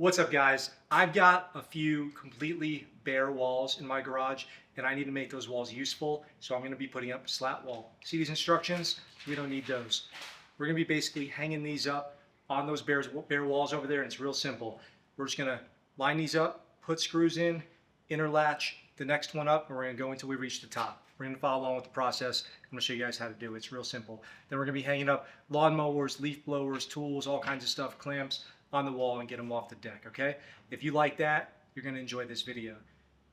What's up, guys? I've got a few completely bare walls in my garage and I need to make those walls useful, so I'm going to be putting up a slat wall. See these instructions? We don't need those. We're going to be basically hanging these up on those bare walls over there, and it's real simple. We're just going to line these up, put screws in, inner latch the next one up, and we're going to go until we reach the top. We're going to follow along with the process. I'm going to show you guys how to do it. It's real simple. Then we're going to be hanging up lawn mowers, leaf blowers, tools, all kinds of stuff, clamps on the wall, and get them off the deck, okay? If you like that, you're going to enjoy this video.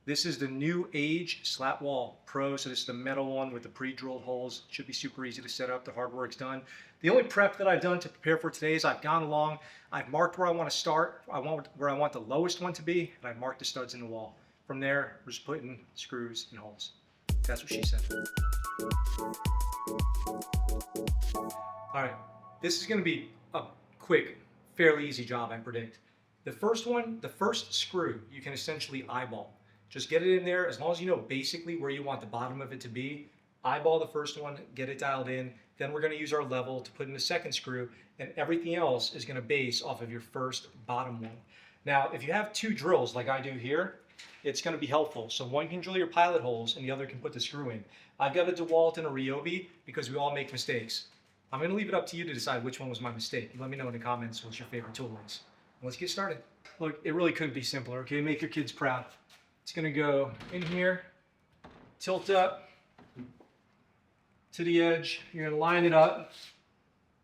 This is the NewAge Slat Wall Pro. So this is the metal one with the pre-drilled holes. Should be super easy to set up. The hard work's done. The only prep that I've done to prepare for today is I've gone along, I've marked where I want to start, where I want the lowest one to be, and I've marked the studs in the wall. From there, we're just putting screws and holes. That's what she said. All right, this is going to be a quick, fairly easy job, I predict. The first one, the first screw, you can essentially eyeball. Just get it in there, as long as you know basically where you want the bottom of it to be. Eyeball the first one, get it dialed in. Then we're going to use our level to put in the second screw, and everything else is going to base off of your first bottom one. Now, if you have two drills like I do here, it's going to be helpful. So one can drill your pilot holes and the other can put the screw in. I've got a DeWalt and a Ryobi because we all make mistakes. I'm going to leave it up to you to decide which one was my mistake. Let me know in the comments what your favorite tool is. Let's get started. Look, it really couldn't be simpler, okay? Make your kids proud. It's going to go in here, tilt up to the edge. You're going to line it up,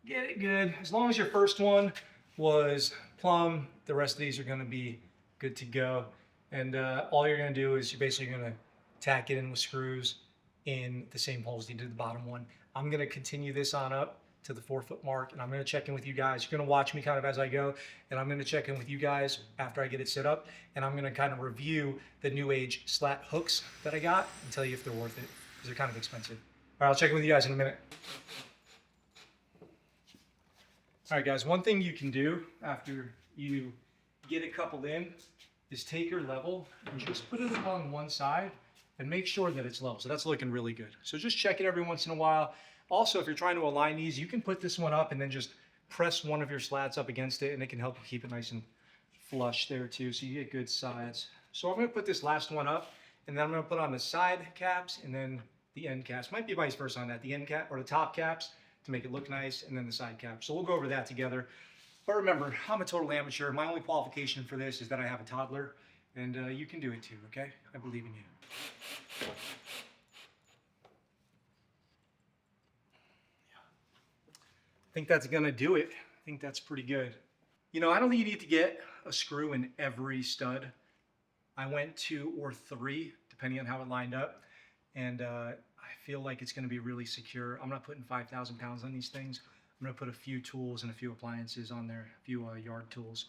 get it good. As long as your first one was plumb, the rest of these are going to be good to go. And all you're going to do is you're basically going to tack it in with screws in the same holes you did the bottom one. I'm going to continue this on up to the 4-foot mark, and I'm going to check in with you guys. You're going to watch me kind of as I go, and I'm going to check in with you guys after I get it set up, and I'm going to kind of review the NewAge slat hooks that I got and tell you if they're worth it, because they're kind of expensive. All right, I'll check in with you guys in a minute. All right, guys, one thing you can do after you get it coupled in is take your level and just put it along one side and make sure that it's low. So that's looking really good. So just check it every once in a while. Also, if you're trying to align these, you can put this one up and then just press one of your slats up against it, and it can help you keep it nice and flush there too, so you get good sides. So I'm going to put this last one up, and then I'm going to put on the side caps and then the end caps. Might be vice versa on that, the end cap or the top caps to make it look nice, and then the side caps. So we'll go over that together. But remember, I'm a total amateur. My only qualification for this is that I have a toddler, and you can do it too, okay? I believe in you. I think that's gonna do it. I think that's pretty good. You know, I don't think you need to get a screw in every stud. I went 2 or 3, depending on how it lined up, and I feel like it's gonna be really secure. I'm not putting 5,000 pounds on these things. I'm gonna put a few tools and a few appliances on there, a few yard tools,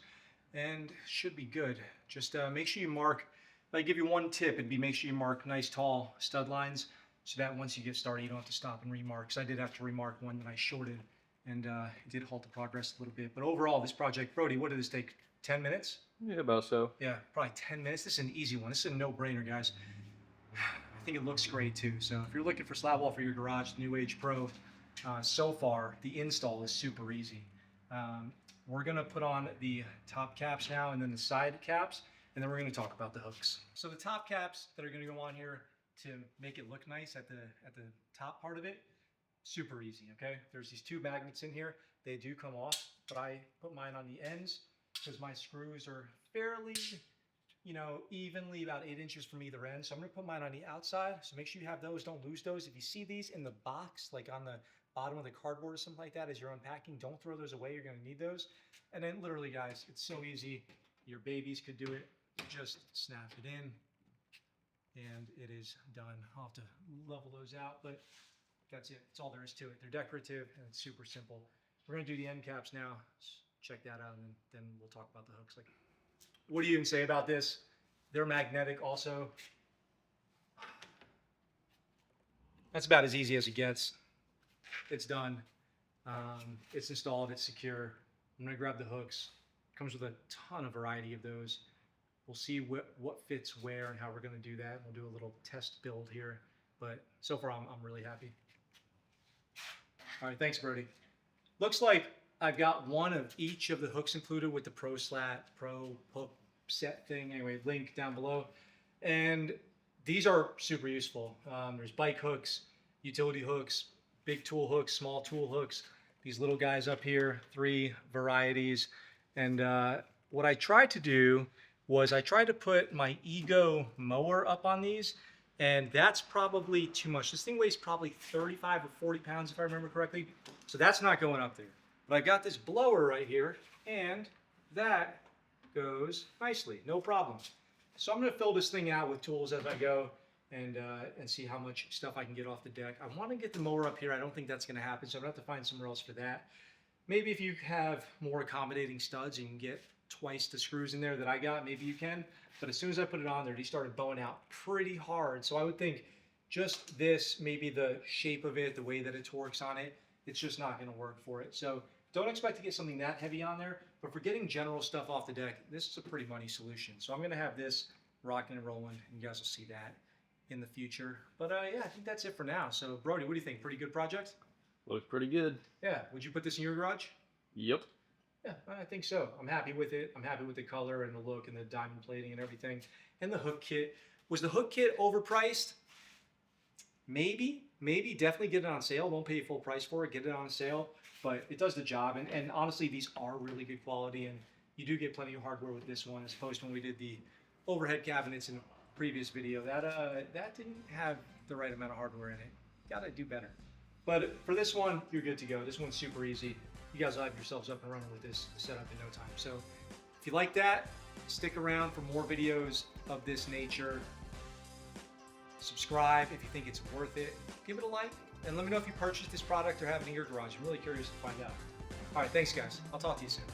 and should be good. Just make sure you mark, if I give you one tip, it'd be make sure you mark nice tall stud lines so that once you get started, you don't have to stop and remark. Because I did have to remark one that I shorted, and it did halt the progress a little bit. But overall, this project, Brody, what did this take? 10 minutes? Yeah, about so. Yeah, probably 10 minutes. This is an easy one. This is a no-brainer, guys. I think it looks great too. So if you're looking for slat wall for your garage, NewAge Pro, so far the install is super easy. We're gonna put on the top caps now, and then the side caps, and then we're gonna talk about the hooks. So the top caps that are gonna go on here to make it look nice at the top part of it, super easy, okay? There's these 2 magnets in here. They do come off, but I put mine on the ends because my screws are fairly, you know, evenly about 8 inches from either end. So I'm gonna put mine on the outside. So make sure you have those, don't lose those. If you see these in the box, like on the bottom of the cardboard or something like that as you're unpacking, don't throw those away. You're gonna need those. And then literally, guys, it's so easy. Your babies could do it. Just snap it in and it is done. I'll have to level those out, but that's it. That's all there is to it. They're decorative and it's super simple. We're gonna do the end caps now. Check that out, and then we'll talk about the hooks. Like, what do you even say about this? They're magnetic also. That's about as easy as it gets. It's done. It's installed, it's secure. I'm gonna grab the hooks. Comes with a ton of variety of those. We'll see what fits where and how we're gonna do that. We'll do a little test build here, but so far I'm really happy. All right, thanks, Brody. Looks like I've got one of each of the hooks included with the Pro hook set thing. Anyway, link down below. And these are super useful. There's bike hooks, utility hooks, big tool hooks, small tool hooks. These little guys up here, 3 varieties. And what I tried to do was I tried to put my Ego mower up on these, and that's probably too much. This thing weighs probably 35 or 40 pounds if I remember correctly. So that's not going up there. But I got this blower right here, and that goes nicely, no problem. So I'm gonna fill this thing out with tools as I go and see how much stuff I can get off the deck. I wanna get the mower up here. I don't think that's gonna happen, so I'm gonna have to find somewhere else for that. Maybe if you have more accommodating studs, you can get twice the screws in there that I got, maybe you can. But as soon as I put it on there, these started bowing out pretty hard. So I would think just this, maybe the shape of it, the way that it torques on it, it's just not gonna work for it. So don't expect to get something that heavy on there, but for getting general stuff off the deck, this is a pretty money solution. So I'm gonna have this rocking and rolling, and you guys will see that in the future. But yeah, I think that's it for now. So Brody, what do you think? Pretty good project? Looks pretty good. Yeah, would you put this in your garage? Yep. Yeah, I think so. I'm happy with it. I'm happy with the color and the look and the diamond plating and everything. And the hook kit. Was the hook kit overpriced? Maybe, definitely get it on sale. Won't pay full price for it, get it on sale, but it does the job. And honestly, these are really good quality, and you do get plenty of hardware with this one, as opposed to when we did the overhead cabinets in a previous video. That didn't have the right amount of hardware in it. Gotta do better. But for this one, you're good to go. This one's super easy. You guys will have yourselves up and running with this setup in no time. So if you like that, stick around for more videos of this nature. Subscribe if you think it's worth it. Give it a like, and let me know if you purchased this product or have it in your garage. I'm really curious to find out. All right, thanks guys. I'll talk to you soon.